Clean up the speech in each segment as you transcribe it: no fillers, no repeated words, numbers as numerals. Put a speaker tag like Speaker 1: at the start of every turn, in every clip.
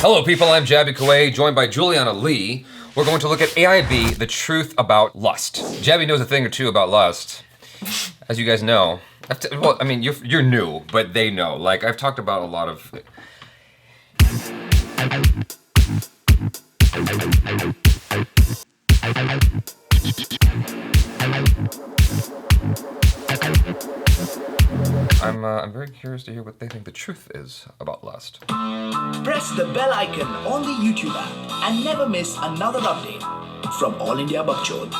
Speaker 1: Hello people, I'm Jaby KOAY, joined by Juliana Lee. We're going to look at AIB, the truth about lust. Jaby knows a thing or two about lust. As you guys know, well, I mean, you're new, but they know. Like, I've talked about a lot of... I'm very curious to hear what they think the truth is about lust.
Speaker 2: Press the bell icon on the YouTube app and never miss another update from All India Bakchod.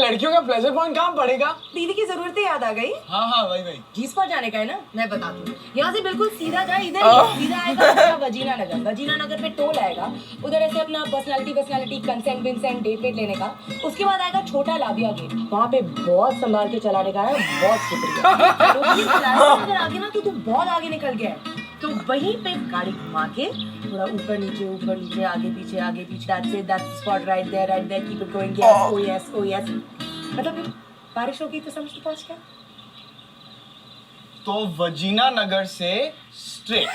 Speaker 3: लड़कियों का pleasure point कहाँ पड़ेगा?
Speaker 4: दीदी की जरूरतें याद आ गई?
Speaker 3: हाँ भाई
Speaker 4: जी स्पॉट जाने का है ना? मैं बता दूँ यहाँ से बिल्कुल सीधा जा, इधर सीधा आएगा अपना वजीना नगर पे टोल आएगा, उधर ऐसे अपना पर्सनालिटी कंसेंट डेट लेने का, उसके बाद आएगा छोटा लाबिया गेट, वहाँ पे बहुत संभाल के चलाने का है, बहुत शुक्रिया। अगर आगे ना तो तू बहुत आगे निकल गया है, तो वहीं पे गाड़ी घुमा के थोड़ा ऊपर नीचे आगे पीछे that's the spot right there keep it going yes oh yes मतलब बारिश होगी तो समझ के पहुंच गया
Speaker 3: तो वजीना नगर से straight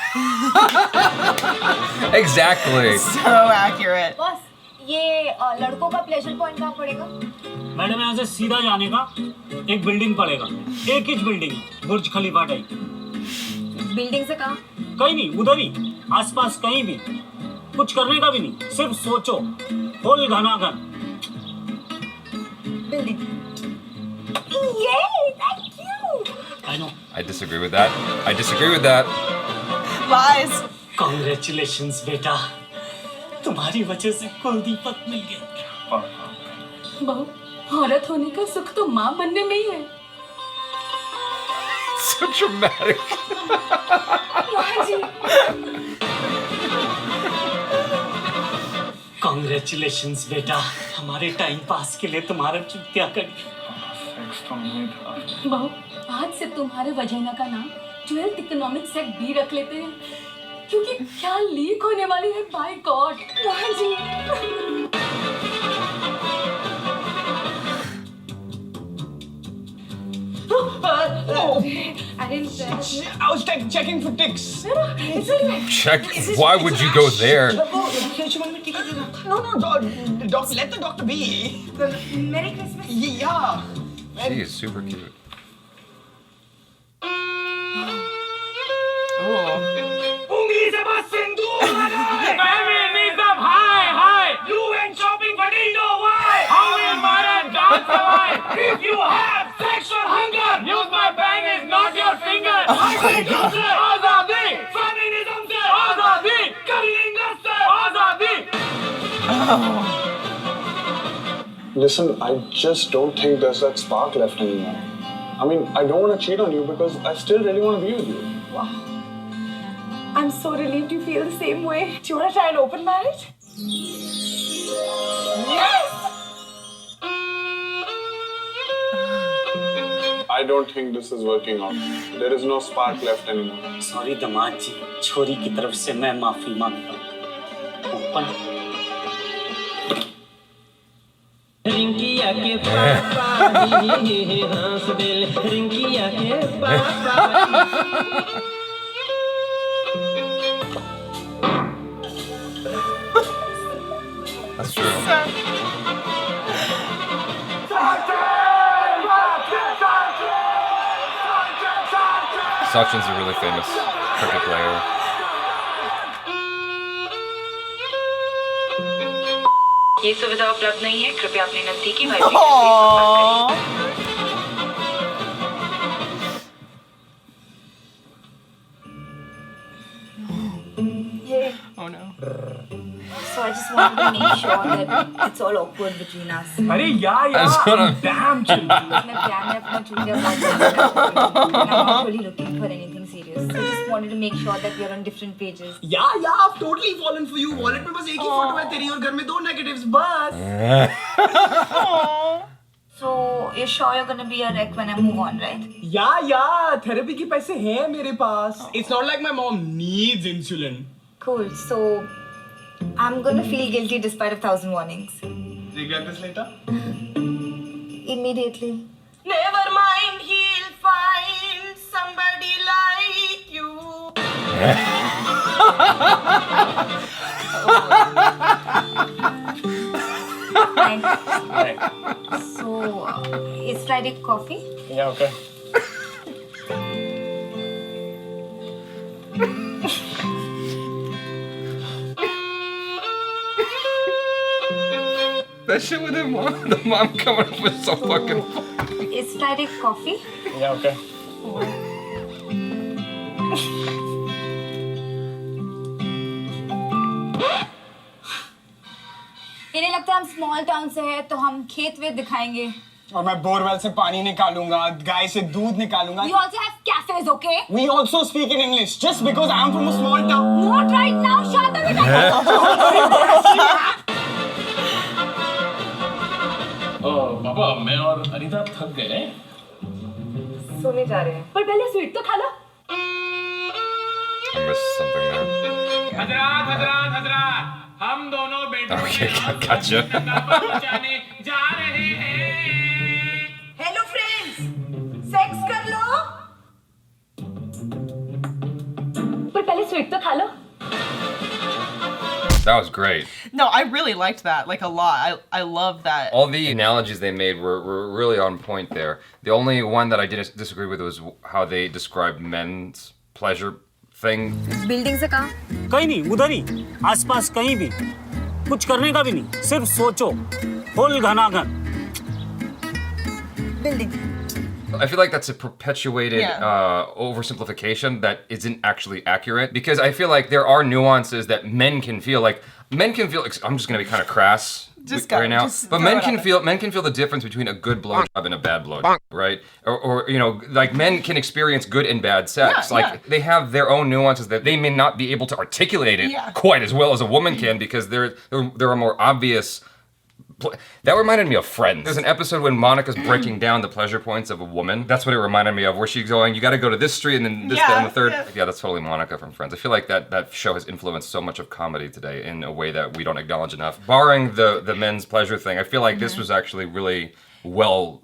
Speaker 1: Exactly.
Speaker 5: So accurate.
Speaker 4: Boss ये लड़कों का प्लेजर पॉइंट कहाँ पड़ेगा?
Speaker 6: मैडम यहाँ से सीधा जाने का एक बिल्डिंग पड़ेगा, एक ही बिल्डिंग, बुर्ज खलीफा टाइप।
Speaker 4: बिल्डिंग से कहाँ?
Speaker 6: कहीं नहीं, उधर ही, आसपास कहीं भी, कुछ करने का भी नहीं, सिर्फ सोचो, फुल घनाघन।
Speaker 4: Building. Yay! Thank you.
Speaker 6: I know.
Speaker 1: I disagree with that.
Speaker 5: Lies.
Speaker 6: Congratulations बेटा, तुम्हारी वजह से कुलदीपक मिल गया।
Speaker 7: बहू, औरत होने का सुख तो माँ बनने में ही है।
Speaker 1: So dramatic.
Speaker 6: Congratulations बेटा, हमारे टाइम पास के लिए तुम्हारा चुतिया कर दिया।
Speaker 7: बहू, आज से तुम्हारे वजीना का नाम 12th इकोनॉमिक सेट बी रख लेते हैं, क्योंकि क्या लीक होने वाली है, by God.
Speaker 4: I didn't
Speaker 3: I was checking for ticks.
Speaker 1: Check. Why would you go there?
Speaker 3: No, let the doctor be.
Speaker 4: Merry Christmas.
Speaker 3: Yeah.
Speaker 1: She is super cute.
Speaker 6: उंगली से बस सिंदूर लगाए। Feminism, hi. You went shopping but didn't know why. How will modern dance survive? If you have sexual hunger, use my bang is not your finger. I say आजादी, feminism से आजादी, कलिंगा से आजादी।
Speaker 8: Listen, I just don't think there's that spark left anymore. I mean, I don't want to cheat on you because I still really want to be with you.
Speaker 4: Wow. I'm so relieved you feel the same way. Do you want to try an open marriage? Yes!
Speaker 8: I don't think this is working out. There is no spark left anymore.
Speaker 6: Sorry दामाद जी, छोरी की तरफ से मैं माफी मांगता हूँ। Open
Speaker 9: रिंकिया के पापा ही हंस दिल रिंकिया के पापा
Speaker 1: That's true. Sachin's a really famous cricket player.
Speaker 10: ये सुविधा उपलब्ध नहीं है, कृपया अपने नजदीकी वाईफाई से संपर्क
Speaker 4: करिए।
Speaker 5: Oh no.
Speaker 4: So I just wanted to make sure that it's all awkward between us.
Speaker 3: अरे यार damn chill.
Speaker 4: मैं प्यार में अपना चुटिया बहुत ज़्यादा I'm not really looking for anything serious. So I just wanted to make sure that we're on different pages.
Speaker 3: Yeah, I've totally fallen for you. Wallet में बस एक ही फोटो है तेरी और घर में 2 negatives बस.
Speaker 4: So you're sure you're gonna be a wreck when I move on, right?
Speaker 3: Yeah, therapy के पैसे हैं मेरे पास. It's not like my mom needs insulin.
Speaker 4: Cool. So
Speaker 5: I'm gonna feel guilty despite 1,000 warnings.
Speaker 3: Do you get this later?
Speaker 5: Immediately.
Speaker 4: Never mind, he'll find somebody like you.
Speaker 5: So, is Friday coffee?
Speaker 3: Yeah, okay.
Speaker 1: That shit with the mom coming up was so fucking funny.
Speaker 5: Is Friday coffee?
Speaker 3: Yeah, okay.
Speaker 5: इन्हें लगता है हम small town से हैं तो हम खेत वेत दिखाएंगे.
Speaker 3: और मैं बोरवेल से पानी निकालूंगा, गाय से दूध निकालूंगा.
Speaker 5: We also have cafes, okay?
Speaker 3: We also speak in English just because I am from a small town.
Speaker 5: Not right now, shut up.
Speaker 6: पापा मैं और अनीता थक गए.
Speaker 4: सोने जा रहे हैं. पर पहले स्वीट तो खा लो.
Speaker 1: I missed something there.
Speaker 6: हजरात हम दोनों बेटों
Speaker 1: Okay, gotcha.
Speaker 6: जाने जा रहे हैं.
Speaker 4: हेलो फ्रेंड्स, सेक्स कर लो. पर पहले स्वीट तो खा लो.
Speaker 1: That was great.
Speaker 11: No, I really liked that, like a lot. I love that.
Speaker 1: All the analogies they made were really on point there. The only one that I didn't disagree with was how they described men's pleasure thing.
Speaker 5: Building से कहाँ?
Speaker 12: कहीं नहीं, उधर ही, आसपास कहीं भी. कुछ करने का भी नहीं, सिर्फ सोचो. फुल घनाघन.
Speaker 5: Building.
Speaker 1: I feel like that's a perpetuated oversimplification that isn't actually accurate, because I feel like there are nuances that men can feel. Like men can feel. I'm just gonna be kind of crass right now, but men can feel the difference between a good blowjob and a bad blowjob, right? Or you know, like men can experience good and bad sex. They have their own nuances that they may not be able to articulate it quite as well as a woman can, because there are more obvious. That reminded me of Friends. There's an episode when Monica's breaking down the pleasure points of a woman. That's what it reminded me of, where she's going, you gotta go to this street and then this, that, and the third. Yeah, that's totally Monica from Friends. I feel like that show has influenced so much of comedy today in a way that we don't acknowledge enough. Barring the men's pleasure thing, I feel like this was actually really well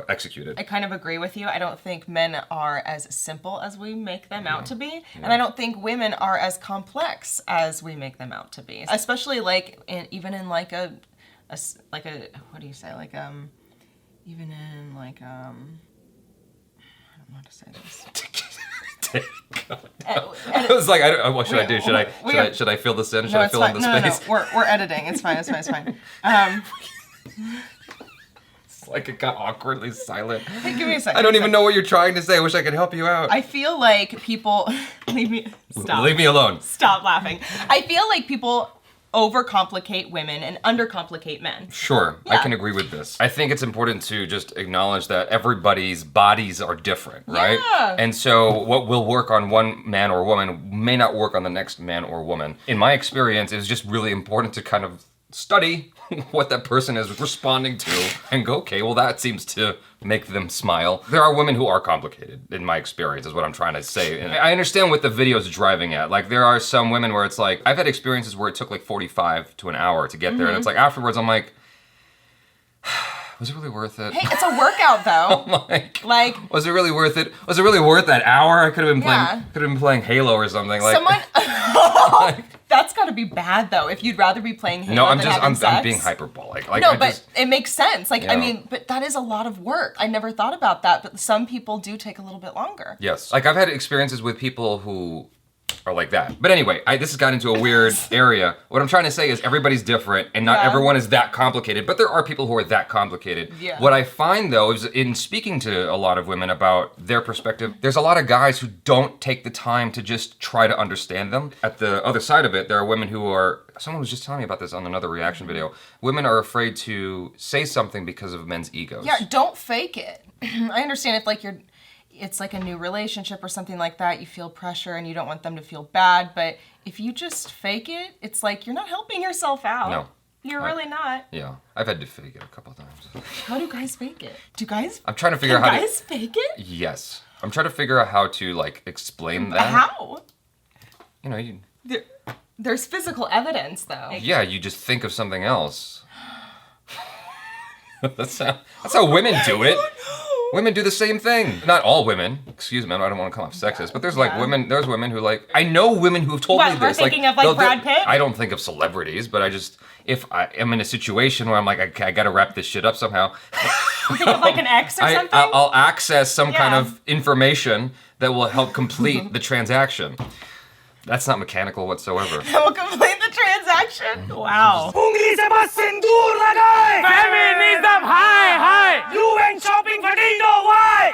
Speaker 1: executed.
Speaker 11: I kind of agree with you. I don't think men are as simple as we make them out to be. And I don't think women are as complex as we make them out to be. Especially like, even in like a what do you say, like even in like I don't know how to say this.
Speaker 1: I was like, what should I do? Should I fill this in? Should I fill in the space?
Speaker 11: No. We're editing. It's fine. It's fine.
Speaker 1: It's like it got awkwardly silent.
Speaker 11: Hey, give me a second.
Speaker 1: I don't even know what you're trying to say. I wish I could help you out.
Speaker 11: I feel like people leave me
Speaker 1: alone.
Speaker 11: Stop laughing. I feel like people overcomplicate women and undercomplicate men.
Speaker 1: Sure, I can agree with this. I think it's important to just acknowledge that everybody's bodies are different, right?
Speaker 11: Yeah.
Speaker 1: And so what will work on one man or woman may not work on the next man or woman. In my experience, it's just really important to kind of study what that person is responding to and go, okay, well, that seems to make them smile. There are women who are complicated, in my experience, is what I'm trying to say. And I understand what the video's driving at. Like, there are some women where it's like, I've had experiences where it took like 45 to an hour to get there. And it's like, afterwards, I'm like, was it really worth it?
Speaker 11: Hey, it's a workout though. like,
Speaker 1: was it really worth it? Was it really worth that hour? I could have been playing Halo or something. Like,
Speaker 11: someone that's gotta be bad though, if you'd rather be playing Halo
Speaker 1: than
Speaker 11: having sex.
Speaker 1: I'm being hyperbolic. Like,
Speaker 11: but it makes sense. Like, I mean, but that is a lot of work. I never thought about that, but some people do take a little bit longer.
Speaker 1: Yes. Like, I've had experiences with people who are like that. But anyway, this has gotten into a weird area. What I'm trying to say is everybody's different and not everyone is that complicated, but there are people who are that complicated.
Speaker 11: Yeah.
Speaker 1: What I find though is in speaking to a lot of women about their perspective, there's a lot of guys who don't take the time to just try to understand them. At the other side of it, there are women who are, someone was just telling me about this on another reaction video, women are afraid to say something because of men's egos.
Speaker 11: Yeah, don't fake it. I understand if like it's like a new relationship or something like that, you feel pressure and you don't want them to feel bad, but if you just fake it, it's like you're not helping yourself out.
Speaker 1: No.
Speaker 11: You're really not.
Speaker 1: Yeah, I've had to fake it a couple times.
Speaker 11: How do guys fake it? Do guys?
Speaker 1: I'm trying to figure out how to...
Speaker 11: guys fake it?
Speaker 1: Yes. I'm trying to figure out how to like explain that.
Speaker 11: How?
Speaker 1: You know,
Speaker 11: There's physical evidence, though.
Speaker 1: Yeah, you just think of something else. That's how women do it. Women do the same thing. Not all women. Excuse me, I don't want to come off sexist, but there's like women. There's women who like. I know women who've told me this.
Speaker 11: We're thinking of like Brad Pitt?
Speaker 1: I don't think of celebrities, but I just if I am in a situation where I'm like I gotta wrap this shit up somehow.
Speaker 11: You think of like an ex or something?
Speaker 1: I'll access some kind of information that will help complete the transaction. That's not mechanical whatsoever.
Speaker 11: That will complete the transaction? Wow.
Speaker 6: Feminism high. You ain't shopping for dildo, why?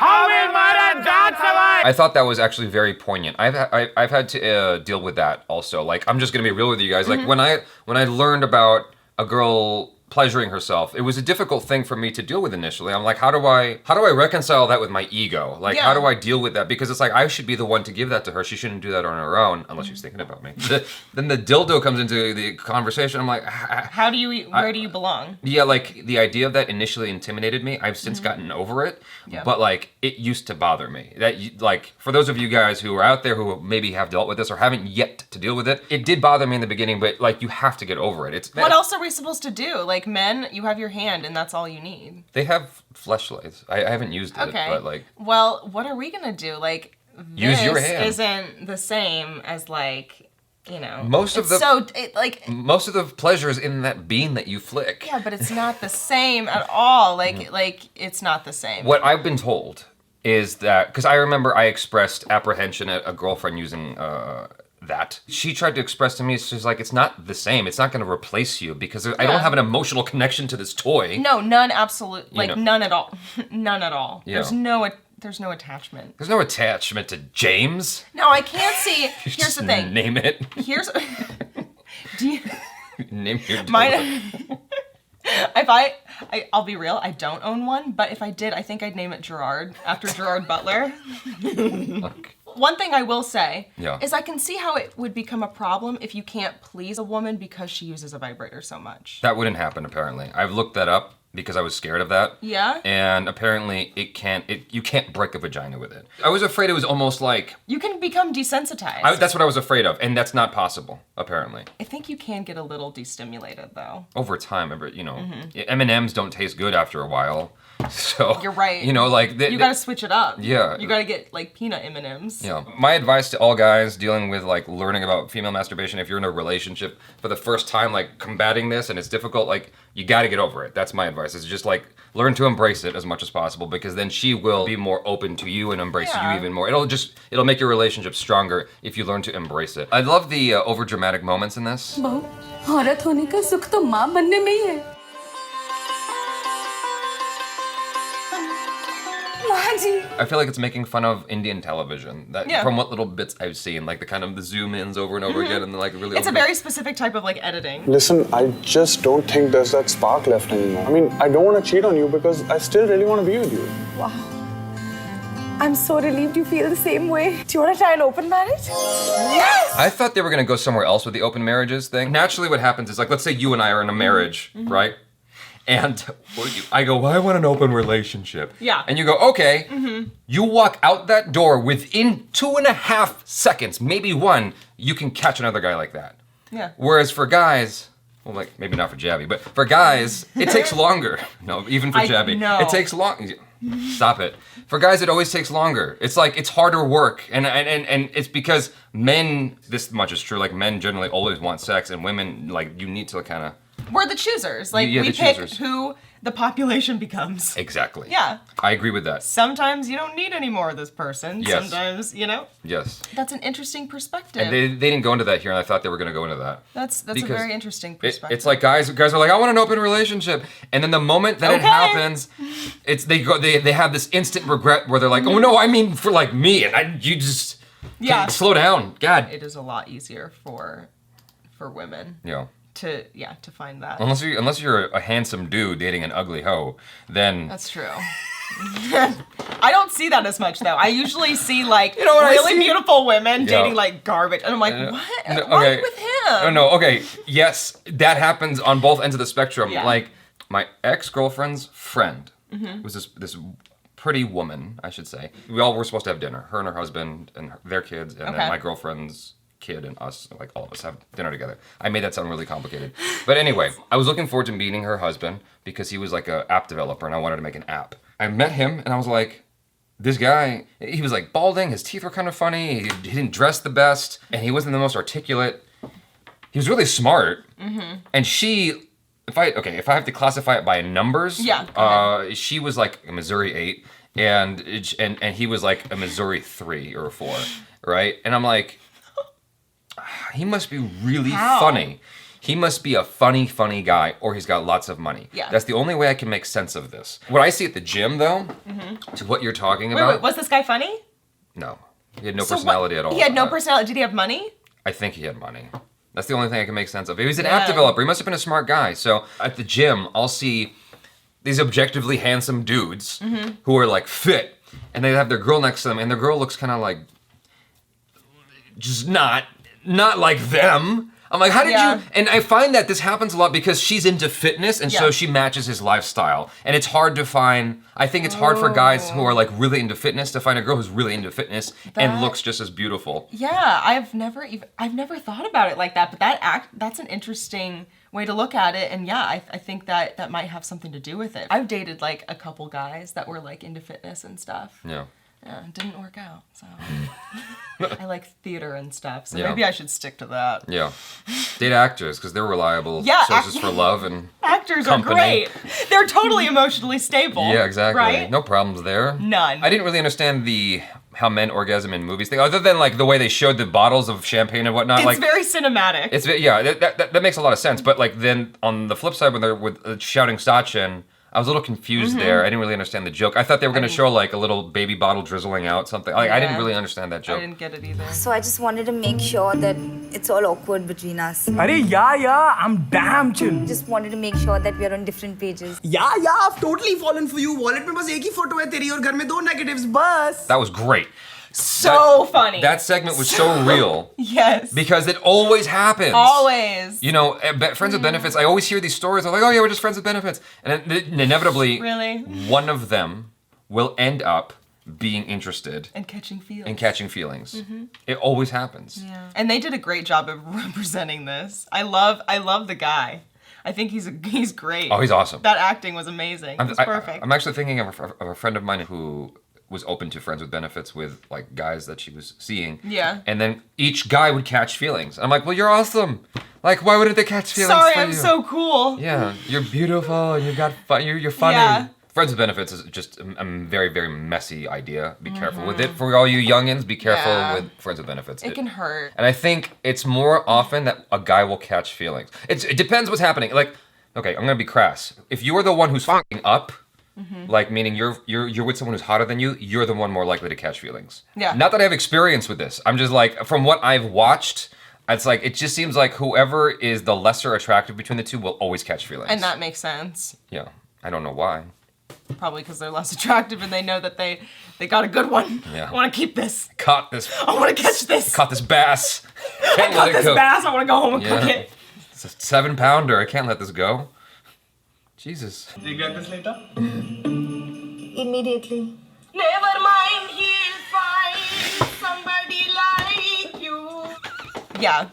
Speaker 1: I thought that was actually very poignant. I've had to deal with that also. Like, I'm just gonna be real with you guys. Like, when I learned about a girl pleasuring herself, it was a difficult thing for me to deal with initially. I'm like, how do I reconcile that with my ego? Like, how do I deal with that? Because it's like, I should be the one to give that to her. She shouldn't do that on her own, unless she's thinking about me. Then the dildo comes into the conversation. I'm like,
Speaker 11: where do you belong?
Speaker 1: Yeah, like, the idea of that initially intimidated me. I've since gotten over it, but like, it used to bother me. That, like, for those of you guys who are out there who maybe have dealt with this or haven't yet to deal with it, it did bother me in the beginning, but like, you have to get over it.
Speaker 11: What else are we supposed to do? Like, men, you have your hand and that's all you need.
Speaker 1: They have fleshlights. I haven't used it, but like...
Speaker 11: Well, what are we gonna do? Like,
Speaker 1: use your
Speaker 11: this
Speaker 1: hand.
Speaker 11: isn't the same as like, you know...
Speaker 1: Most of the pleasure is in that bean that you flick.
Speaker 11: Yeah, but it's not the same at all. Like it's not the same.
Speaker 1: What I've been told is that... Because I remember I expressed apprehension at a girlfriend using... that. She tried to express to me, she's like, it's not the same. It's not going to replace you because I don't have an emotional connection to this toy.
Speaker 11: No, none, absolutely, none at all. None at all.
Speaker 1: Yeah.
Speaker 11: There's no attachment.
Speaker 1: There's no attachment to James.
Speaker 11: No, I can't see. Here's the thing.
Speaker 1: Name it.
Speaker 11: Here's. Do you
Speaker 1: name your
Speaker 11: mine? I'll be real. I don't own one, but if I did, I think I'd name it Gerard after Gerard Butler.
Speaker 1: Okay.
Speaker 11: One thing I will say
Speaker 1: Yeah.
Speaker 11: is I can see how it would become a problem if you can't please a woman because she uses a vibrator so much.
Speaker 1: That wouldn't happen, apparently. I've looked that up because I was scared of that.
Speaker 11: Yeah?
Speaker 1: And apparently you can't break a vagina with it. I was afraid it was almost like...
Speaker 11: You can become desensitized.
Speaker 1: That's what I was afraid of, and that's not possible, apparently.
Speaker 11: I think you can get a little destimulated, though.
Speaker 1: Over time, you know, M&Ms don't taste good after a while. So
Speaker 11: you're right.
Speaker 1: You know, like
Speaker 11: you gotta switch it up.
Speaker 1: Yeah.
Speaker 11: You gotta get like peanut M&Ms.
Speaker 1: Yeah. My advice to all guys dealing with like learning about female masturbation, if you're in a relationship for the first time, like combating this and it's difficult, like you gotta get over it. That's my advice. Is just like learn to embrace it as much as possible because then she will be more open to you and embrace you even more. It'll make your relationship stronger if you learn to embrace it. I love the over dramatic moments in this.
Speaker 7: औरत होने का सुख तो माँ बनने में ही है।
Speaker 1: I feel like it's making fun of Indian television. From what little bits I've seen, like the zoom ins over and over again, and like really.
Speaker 11: It's a very specific type of like editing.
Speaker 8: Listen, I just don't think there's that spark left anymore. I mean, I don't want to cheat on you because I still really want to be with you.
Speaker 4: Wow. I'm so relieved you feel the same way. Do you want to try an open marriage? Yes!
Speaker 1: I thought they were gonna go somewhere else with the open marriages thing. Naturally, what happens is like, let's say you and I are in a marriage, right? And I go, well, I want an open relationship.
Speaker 11: Yeah.
Speaker 1: And you go, okay. You walk out that door within 2.5 seconds, maybe one, you can catch another guy like that.
Speaker 11: Yeah.
Speaker 1: Whereas for guys, well, like maybe not for Jaby, but for guys, it takes longer. No, even for Jaby, it takes long. Stop it. For guys, it always takes longer. It's like it's harder work, and it's because men. This much is true. Like men generally always want sex, and women like you need to kind of.
Speaker 11: We're the choosers. Like we pick who the population becomes.
Speaker 1: Exactly.
Speaker 11: Yeah.
Speaker 1: I agree with that.
Speaker 11: Sometimes you don't need any more of this person.
Speaker 1: Yes.
Speaker 11: Sometimes, you know.
Speaker 1: Yes.
Speaker 11: That's an interesting perspective.
Speaker 1: And they didn't go into that here, and I thought they were going to go into that.
Speaker 11: That's a very interesting perspective.
Speaker 1: It's like guys are like, I want an open relationship, and then the moment that it happens, they have this instant regret where they're like, oh no, I mean for like me, and you just slow down. God.
Speaker 11: It is a lot easier for women.
Speaker 1: Yeah.
Speaker 11: To find that.
Speaker 1: Unless you're a handsome dude dating an ugly hoe, then
Speaker 11: that's true. I don't see that as much though. I usually see like really beautiful women dating like garbage, and I'm like, what? What's wrong with him?
Speaker 1: No, okay, yes, that happens on both ends of the spectrum.
Speaker 11: Yeah.
Speaker 1: Like my ex-girlfriend's friend was this pretty woman, I should say. We all were supposed to have dinner, her and her husband and their kids, and then my girlfriend's kid and us, like all of us have dinner together. I made that sound really complicated. But anyway, I was looking forward to meeting her husband because he was like an app developer and I wanted to make an app. I met him and I was like, this guy, he was like balding, his teeth were kind of funny, he didn't dress the best, and he wasn't the most articulate. He was really smart. And she, if I have to classify it by numbers, she was like a Missouri 8 and he was like a Missouri 3 or a 4, right? And I'm like, he must be really funny. He must be a funny guy, or he's got lots of money.
Speaker 11: Yeah.
Speaker 1: That's the only way I can make sense of this. What I see at the gym, though, to what you're talking about.
Speaker 11: Wait, was this guy funny?
Speaker 1: No. He had no personality at all.
Speaker 11: He had no personality. Did he have money?
Speaker 1: I think he had money. That's the only thing I can make sense of. He was an app developer. He must have been a smart guy. So at the gym, I'll see these objectively handsome dudes who are like fit, and they have their girl next to them, and their girl looks kind of like, just not like them. I'm like, how did you? And I find that this happens a lot because she's into fitness, and so she matches his lifestyle. And it's hard to find. I think it's hard for guys who are like really into fitness to find a girl who's really into fitness and looks just as beautiful.
Speaker 11: Yeah, I've never thought about it like that. But that's an interesting way to look at it. And yeah, I think that might have something to do with it. I've dated like a couple guys that were like into fitness and stuff.
Speaker 1: Yeah.
Speaker 11: Yeah, it didn't work out, so. I like theater and stuff, so maybe I should stick to that.
Speaker 1: Yeah. Date actors, because they're reliable sources for love and
Speaker 11: actors
Speaker 1: company.
Speaker 11: are great. They're totally emotionally stable.
Speaker 1: Yeah, exactly.
Speaker 11: Right?
Speaker 1: No problems there.
Speaker 11: None.
Speaker 1: I didn't really understand how men orgasm in movies thing, other than like the way they showed the bottles of champagne and whatnot.
Speaker 11: It's very cinematic.
Speaker 1: It's that makes a lot of sense. But like then on the flip side, when they're with shouting Sachin, I was a little confused there. I didn't really understand the joke. I thought they were going to show like a little baby bottle drizzling out something. Like I didn't really understand that joke.
Speaker 11: I didn't get it either.
Speaker 5: So I just wanted to make sure that it's all awkward between us.
Speaker 3: Arey, yeah, I'm damn chill.
Speaker 5: Just wanted to make sure that we're on different pages.
Speaker 3: Yeah, I've totally fallen for you. Wallet में बस एक ही photo है तेरी और घर में 2 negatives बस.
Speaker 1: That was great.
Speaker 11: So funny.
Speaker 1: That segment was so real.
Speaker 11: Yes.
Speaker 1: Because it always happens.
Speaker 11: Always.
Speaker 1: You know, friends with benefits, I always hear these stories. They're like, oh yeah, we're just friends with benefits. And then inevitably, one of them will end up being interested.
Speaker 11: And catching feelings.
Speaker 1: It always happens.
Speaker 11: Yeah. And they did a great job of representing this. I love the guy. I think he's great.
Speaker 1: Oh, he's awesome.
Speaker 11: That acting was amazing. It was perfect.
Speaker 1: I'm actually thinking of a friend of mine who was open to friends with benefits with like guys that she was seeing.
Speaker 11: Yeah.
Speaker 1: And then each guy would catch feelings. I'm like, well, you're awesome. Like, why wouldn't they catch feelings
Speaker 11: Sorry,
Speaker 1: for
Speaker 11: I'm
Speaker 1: you?
Speaker 11: so cool.
Speaker 1: Yeah, you're beautiful and you got fun. You're funny.
Speaker 11: Yeah.
Speaker 1: Friends with benefits is just a very, very messy idea. Be careful with it. For all you youngins, be careful with friends with benefits.
Speaker 11: It can hurt.
Speaker 1: And I think it's more often that a guy will catch feelings. It depends what's happening. Like, okay, I'm gonna be crass. If you are the one who's fucking up, like meaning you're with someone who's hotter than you, you're the one more likely to catch feelings.
Speaker 11: Yeah.
Speaker 1: Not that I have experience with this. I'm just like, from what I've watched, it's like, it just seems like whoever is the lesser attractive between the two will always catch feelings.
Speaker 11: And that makes sense.
Speaker 1: Yeah. I don't know why.
Speaker 11: Probably because they're less attractive and they know that they got a good one.
Speaker 1: Yeah.
Speaker 11: I want to keep this.
Speaker 1: Caught this.
Speaker 11: I want to catch this.
Speaker 1: Caught this bass. Can't
Speaker 11: I
Speaker 1: let
Speaker 11: caught
Speaker 1: it go.
Speaker 11: this bass. I want to go home and cook it.
Speaker 1: It's a 7-pounder. I can't let this go. Jesus.
Speaker 3: Do you get this later?
Speaker 5: Immediately.
Speaker 4: Never mind, he'll find somebody like you.
Speaker 11: Yeah.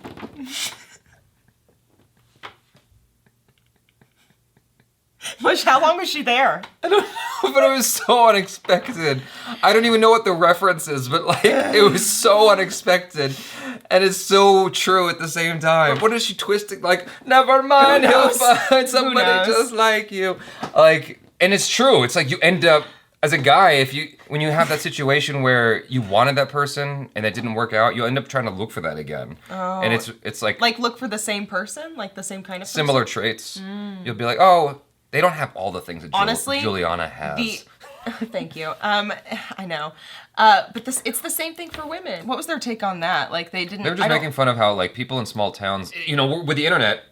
Speaker 11: How long was she there?
Speaker 1: I don't know, but it was so unexpected. I don't even know what the reference is, but like, it was so unexpected. And it's so true at the same time. What is she twisting? Like, never mind, he'll find somebody just like you. Like, and it's true. It's like you end up, as a guy, when you have that situation where you wanted that person and that didn't work out, you end up trying to look for that again. Oh. And it's like
Speaker 11: look for the same person, like the same kind of person?
Speaker 1: Similar traits. You'll be like, oh, they don't have all the things that
Speaker 11: honestly,
Speaker 1: Juliana has.
Speaker 11: Thank you. I know. But it's the same thing for women. What was their take on that? Like they were
Speaker 1: just making fun of how like people in small towns, you know, with the internet,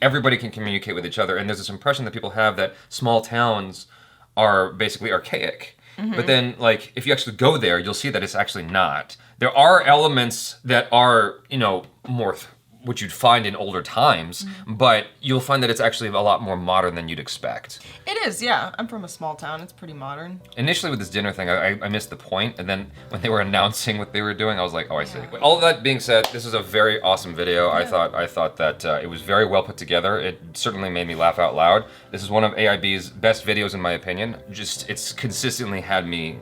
Speaker 1: everybody can communicate with each other, and there's this impression that people have that small towns are basically archaic. But then, like, if you actually go there, you'll see that it's actually not. There are elements that are, you know, more what you'd find in older times, but you'll find that it's actually a lot more modern than you'd expect.
Speaker 11: It is, yeah. I'm from a small town. It's pretty modern.
Speaker 1: Initially with this dinner thing, I missed the point, and then when they were announcing what they were doing, I was like, oh, I see. All of that being said, this is a very awesome video. Yeah. I thought that it was very well put together. It certainly made me laugh out loud. This is one of AIB's best videos in my opinion. Just, it's consistently had me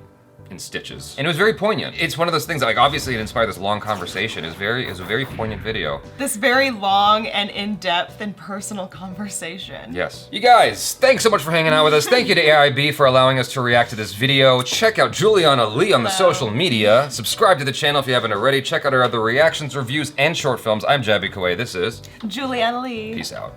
Speaker 1: in stitches. And it was very poignant. It's one of those things that, like, obviously it inspired this long conversation. It was a very poignant video.
Speaker 11: This very long and in-depth and personal conversation.
Speaker 1: Yes. You guys, thanks so much for hanging out with us. Thank you to AIB for allowing us to react to this video. Check out Juliana Lee on the social media. Subscribe to the channel if you haven't already. Check out our other reactions, reviews, and short films. I'm Jaby KOAY. This is
Speaker 11: Juliana Lee.
Speaker 1: Peace out.